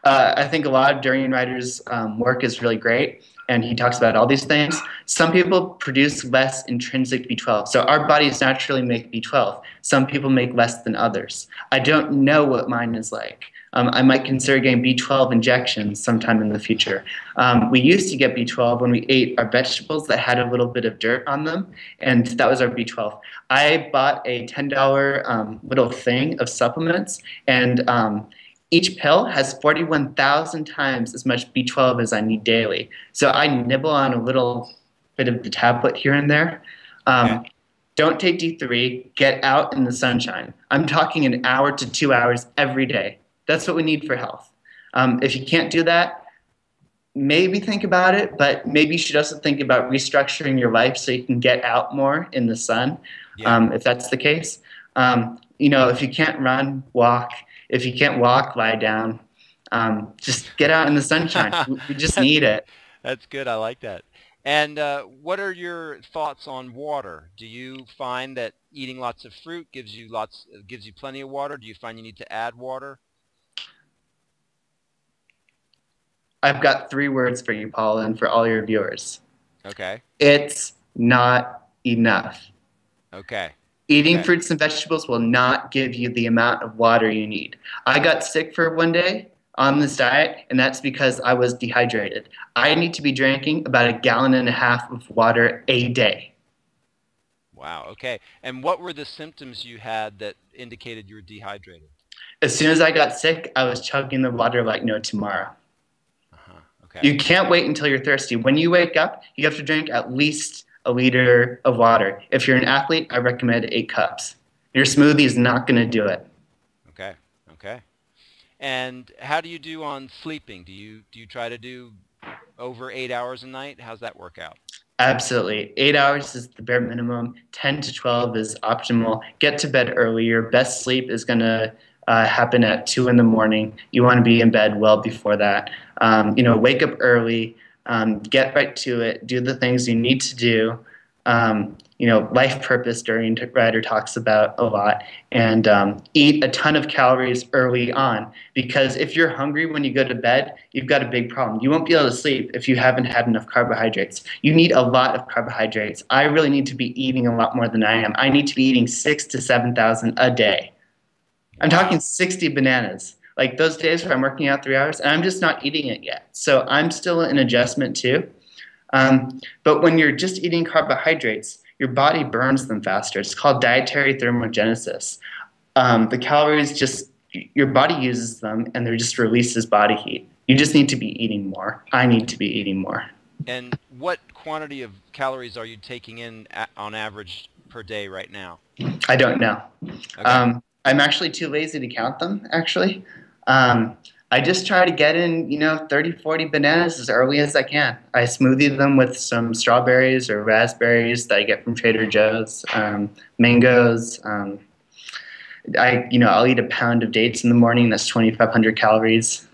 I think a lot of Durian Rider's work is really great, and he talks about all these things. Some people produce less intrinsic B12, so our bodies naturally make B12. Some people make less than others. I don't know what mine is like. I might consider getting B12 injections sometime in the future. We used to get B12 when we ate our vegetables that had a little bit of dirt on them, and that was our B12. I bought a $10 little thing of supplements, and each pill has 41,000 times as much B12 as I need daily. So I nibble on a little bit of the tablet here and there. Okay. Don't take D3. Get out in the sunshine. I'm talking an hour to 2 hours every day. That's what we need for health. If you can't do that, maybe think about it, but maybe you should also think about restructuring your life so you can get out more in the sun, Yeah. if that's the case. If you can't run, walk. If you can't walk, lie down. Just get out in the sunshine. We just That's need it. that's good. I like that. And what are your thoughts on water? Do you find that eating lots of fruit gives you plenty of water? Do you find you need to add water? I've got 3 words for you, Paula, and for all your viewers. Okay. It's not enough. Okay. Eating Okay. fruits and vegetables will not give you the amount of water you need. I got sick for one day on this diet, and that's because I was dehydrated. I need to be drinking about 1.5 gallons of water a day. Wow. Okay. And what were the symptoms you had that indicated you were dehydrated? As soon as I got sick, I was chugging the water like no tomorrow. Uh-huh. Okay. You can't wait until you're thirsty. When you wake up, you have to drink at least a liter of water. If you're an athlete, I recommend 8 cups. Your smoothie is not going to do it. Okay. Okay. And how do you do on sleeping? Do you try to do over 8 hours a night? How's that work out? Absolutely. 8 hours is the bare minimum. 10 to 12 is optimal. Get to bed early. Your best sleep is going to happen at 2 in the morning. You want to be in bed well before that. Wake up early, get right to it, do the things you need to do. Life purpose Durian Rider talks about a lot, and eat a ton of calories early on, because if you're hungry when you go to bed, you've got a big problem. You won't be able to sleep if you haven't had enough carbohydrates. You need a lot of carbohydrates. I really need to be eating a lot more than I am. I need to be eating 6 to 7,000 a day. I'm talking Wow. 60 bananas. Like those days where I'm working out 3 hours, and I'm just not eating it yet. So I'm still in adjustment too. But when you're just eating carbohydrates, your body burns them faster. It's called dietary thermogenesis. The calories just, your body uses them and they just releases body heat. You just need to be eating more. I need to be eating more. And what quantity of calories are you taking in on average per day right now? I don't know. Okay. I'm actually too lazy to count them, actually. I just try to get in, 30, 40 bananas as early as I can. I smoothie them with some strawberries or raspberries that I get from Trader Joe's, mangoes. I'll eat a pound of dates in the morning. That's 2,500 calories.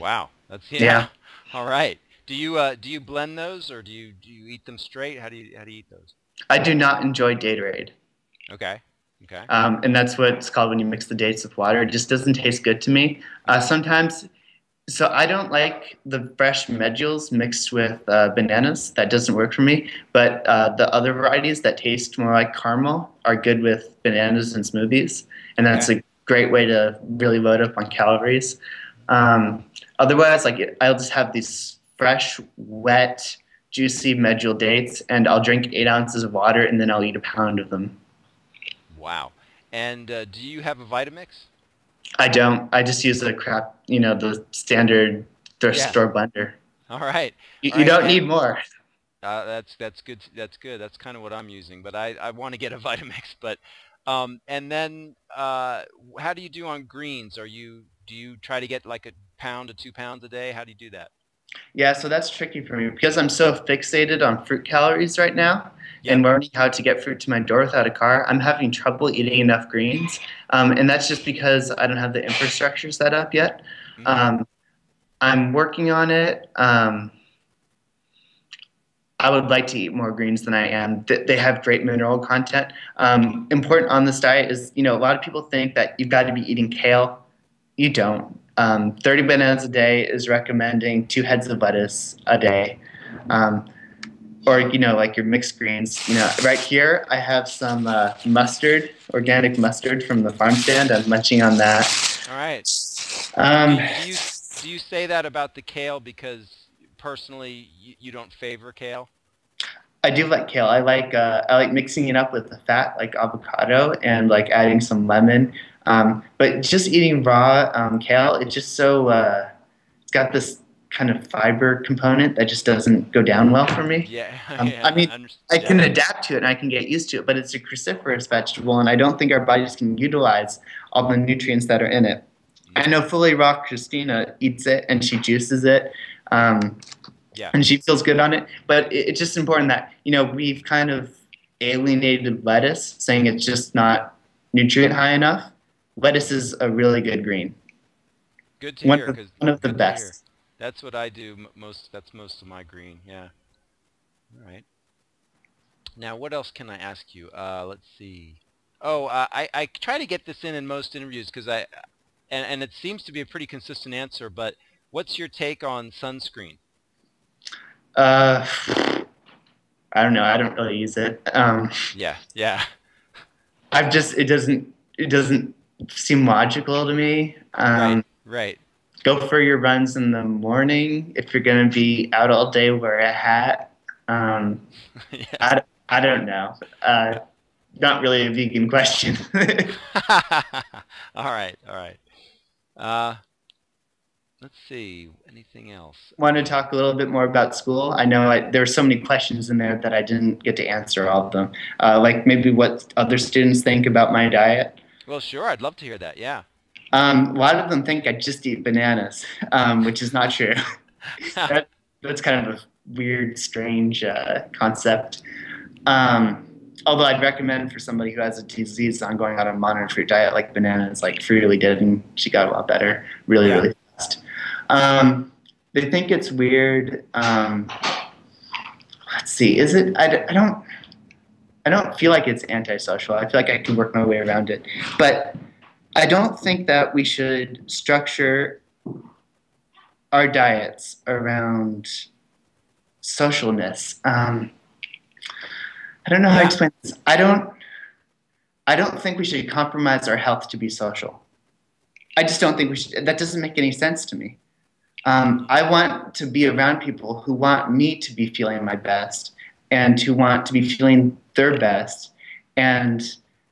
Wow. That's yeah. Yeah. All right. Do you blend those, or do you eat them straight? How do you eat those? I do not enjoy Gatorade. Okay. Okay. And that's what it's called when you mix the dates with water. It just doesn't taste good to me. Sometimes, so I don't like the fresh medules mixed with bananas. That doesn't work for me. But the other varieties that taste more like caramel are good with bananas and smoothies. And that's Okay. a great way to really load up on calories. Otherwise, like I'll just have these fresh, wet, juicy medjool dates, and I'll drink 8 ounces of water, and then I'll eat a pound of them. Wow. And do you have a Vitamix? I don't. I just use the crap, the standard thrift Yeah. store blender. All right. You, All you right. don't need And more. that's good. That's good. That's kind of what I'm using. But I want to get a Vitamix. But and then how do you do on greens? Do you try to get like a pound to 2 pounds a day? How do you do that? Yeah, so that's tricky for me because I'm so fixated on fruit calories right now Yep. and learning how to get fruit to my door without a car. I'm having trouble eating enough greens. And that's just because I don't have the infrastructure set up yet. Hmm. Um, I'm working on it. I would like to eat more greens than I am. They have great mineral content. Important on this diet is, a lot of people think that you've got to be eating kale. You don't. 30 bananas a day is recommending 2 heads of lettuce a day. Um, or, like your mixed greens. Right here, I have some mustard, organic mustard from the farm stand. I'm munching on that. All right. Um, Do you say that about the kale because personally you don't favor kale? I do like kale. I like mixing it up with the fat, like avocado, and like adding some lemon. But just eating raw kale, it's got this kind of fiber component that just doesn't go down well for me. Yeah, I yeah, mean, I can yeah. adapt to it and I can get used to it, but it's a cruciferous vegetable, and I don't think our bodies can utilize all the nutrients that are in it. I Hmm. know fully raw Christina eats it and she juices it. Um, Yeah. and she feels good on it. But it's just important that we've kind of alienated lettuce, saying it's just not nutrient high enough. Lettuce is a really good green, Good to one hear, of, cause one of the good to hear. best. That's what I do most. That's most of my green. Yeah. All right. Now, what else can I ask you? Let's see. Oh, I try to get this in most interviews because and it seems to be a pretty consistent answer. But what's your take on sunscreen? Uh, I don't know. I don't really use it. Yeah. Yeah. I've just it doesn't seem logical to me. Right. Right. Go for your runs in the morning if you're going to be out all day. Wear a hat. Um, Yeah. I don't know. Not really a vegan question. All right. All right. Uh, let's see. Anything else? Want to talk a little bit more about school? I know there were so many questions in there that I didn't get to answer all of them. Like maybe what other students think about my diet. Well, sure. I'd love to hear that. Yeah. A lot of them think I just eat bananas, which is not true. that, that's kind of a weird, strange concept. Although I'd recommend for somebody who has a disease on going on a monitored fruit diet like bananas, like Free really did, and she got a lot better really, Yeah. really fast. Um, they think it's weird. Let's see. Is it? I don't feel like it's antisocial. I feel like I can work my way around it. But I don't think that we should structure our diets around socialness. I don't know how to Yeah. explain this. I don't think we should compromise our health to be social. I just don't think we should. That doesn't make any sense to me. I want to be around people who want me to be feeling my best and who want to be feeling their best. And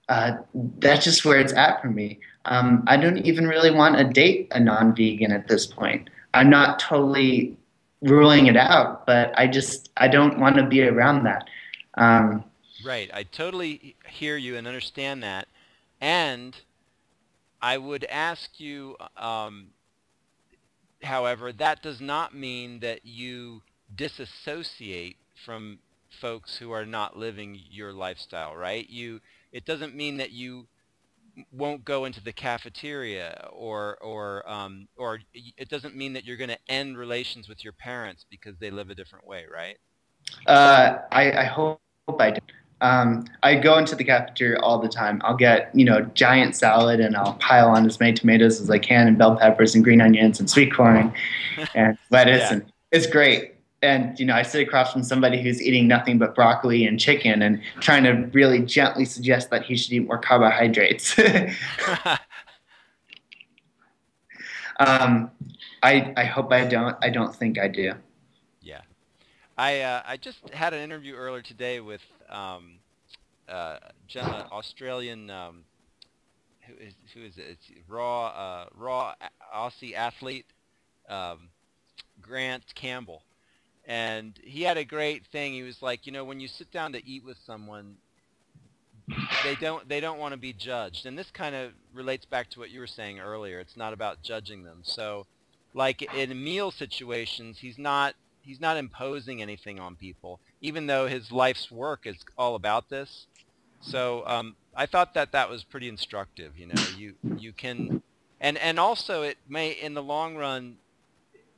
uh, that's just where it's at for me. I don't even really want to date a non vegan at this point. I'm not totally ruling it out, but I don't want to be around that. Um, Right. I totally hear you and understand that. And I would ask you, however, that does not mean that you disassociate from folks who are not living your lifestyle, right? It doesn't mean that you won't go into the cafeteria or it doesn't mean that you're going to end relations with your parents because they live a different way, right? I hope I do. I go into the cafeteria all the time. I'll get, giant salad and I'll pile on as many tomatoes as I can and bell peppers and green onions and sweet corn and lettuce. Yeah. And it's great. And, I sit across from somebody who's eating nothing but broccoli and chicken and trying to really gently suggest that he should eat more carbohydrates. um, I hope I don't. I don't think I do. Yeah. I just had an interview earlier today with Australian who is it? It's raw Aussie athlete um, Grant Campbell, and he had a great thing. He was like, when you sit down to eat with someone, they don't want to be judged, and this kind of relates back to what you were saying earlier. It's not about judging them. So like in meal situations, he's not imposing anything on people, even though his life's work is all about this. So I thought that that was pretty instructive. You can, and also it may, in the long run,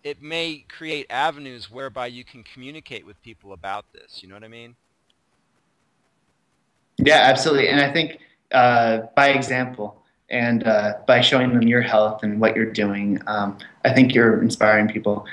it may create avenues whereby you can communicate with people about this. You know what I mean? Yeah, absolutely. And I think by example and by showing them your health and what you're doing, I think you're inspiring people.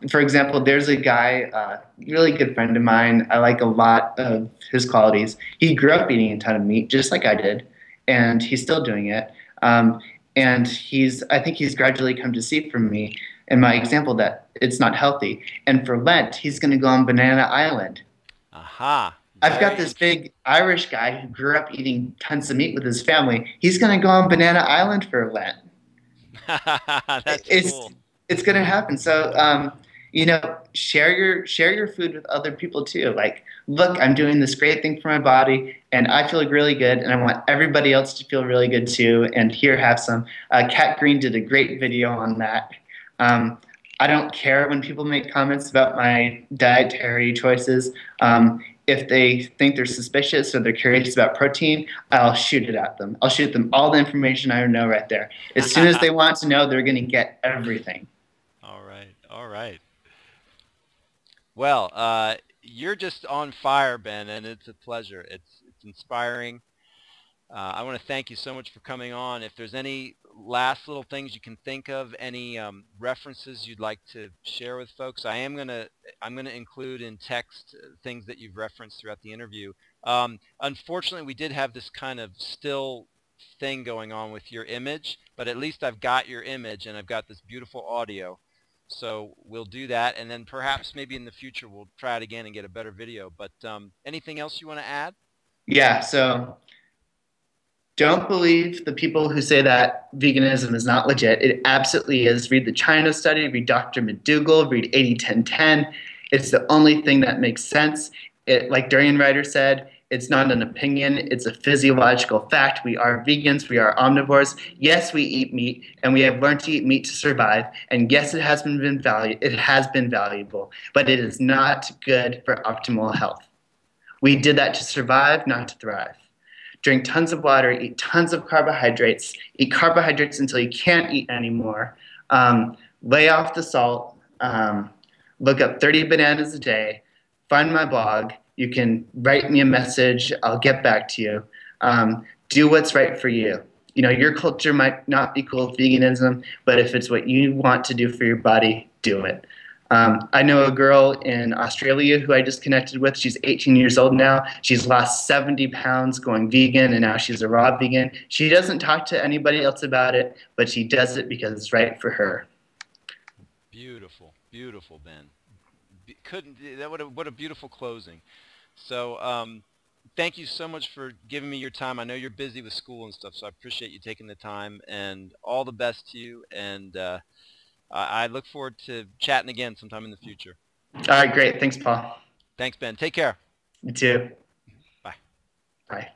For example, there's a guy, really good friend of mine. I like a lot of his qualities. He grew up eating a ton of meat, just like I did, and he's still doing it. And I think he's gradually come to see from me and my example that it's not healthy. And for Lent, he's going to go on Banana Island. Aha, I've got very this interesting. big Irish guy who grew up eating tons of meat with his family. He's going to go on Banana Island for Lent. That's It's cool. it's going to happen. So share your food with other people too. Like, look, I'm doing this great thing for my body, and I feel really good, and I want everybody else to feel really good too. And here, have some. Kat Green did a great video on that. Um, I don't care when people make comments about my dietary choices. If they think they're suspicious or they're curious about protein, I'll shoot it at them. I'll shoot them all the information I know right there. As soon as they want to know, they're going to get everything. All right, all right. Well, you're just on fire, Ben, and it's a pleasure. It's inspiring. I want to thank you so much for coming on. If there's any last little things you can think of, any references you'd like to share with folks, I'm gonna include in text things that you've referenced throughout the interview. Unfortunately, we did have this kind of still thing going on with your image, but at least I've got your image and I've got this beautiful audio. So we'll do that, and then perhaps maybe in the future we'll try it again and get a better video. But anything else you want to add? Yeah, so don't believe the people who say that veganism is not legit. It absolutely is. Read the China study, read Dr. McDougall, read 80-10-10. It's the only thing that makes sense. Like Durian Ryder said, it's not an opinion, it's a physiological fact. We are vegans, we are omnivores. Yes, we eat meat, and we have learned to eat meat to survive. And yes, it has been valuable, but it is not good for optimal health. We did that to survive, not to thrive. Drink tons of water, eat tons of carbohydrates, eat carbohydrates until you can't eat anymore, lay off the salt, look up 30 bananas a day, find my blog. You can write me a message, I'll get back to you. Do what's right for you. You know, your culture might not be cool with veganism, but if it's what you want to do for your body, do it. I know a girl in Australia who I just connected with. She's 18 years old now. She's lost 70 pounds going vegan, and now she's a raw vegan. She doesn't talk to anybody else about it, but she does it because it's right for her. Beautiful, beautiful, Ben. Couldn't that what a beautiful closing. So thank you so much for giving me your time. I know you're busy with school and stuff, so I appreciate you taking the time. And all the best to you. And I look forward to chatting again sometime in the future. All right, great. Thanks, Paul. Thanks, Ben. Take care. You too. Bye. Bye.